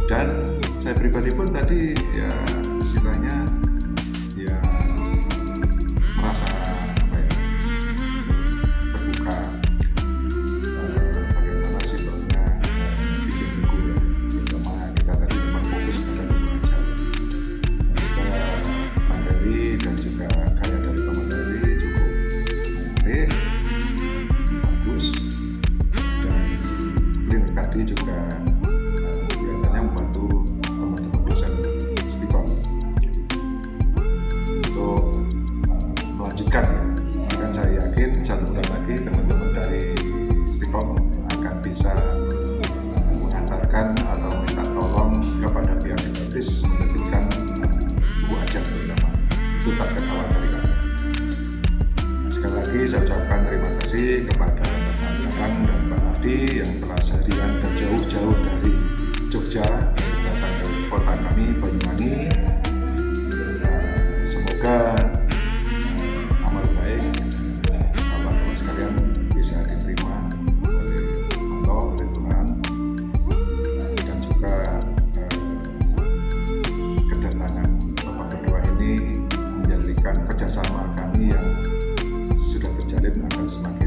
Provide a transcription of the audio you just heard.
Dan saya pribadi pun tadi ya istilahnya ya merasa terbuka bagaimana sebabnya bikin buku ya, terutama kita tadi memang fokus pada buku ajar. Kita materi dan juga karya dari pemateri cukup menarik, bagus, dan link tadi juga kelihatannya membantu teman-teman dosen STIKOM untuk melanjutkan. Dan saya yakin satu bulan lagi teman-teman dari STIKOM akan bisa mengantarkan atau minta tolong kepada pihak Deepublish menerbitkan buku ajar terutama. Itu target awal dari kami. Sekali lagi saya ucapkan terima kasih kepada Pak Garang dan Pak Ardi yang telah seharian dan jauh-jauh dari Jogja datang ke kota kami Banyuwangi. Semoga amal baik Bapak-Bapak sekalian bisa diterima oleh Allah, oleh Tuhan, dan juga kedatangan Bapak berdua ini menjadikan kerjasama kami yang sudah terjalin akan semakin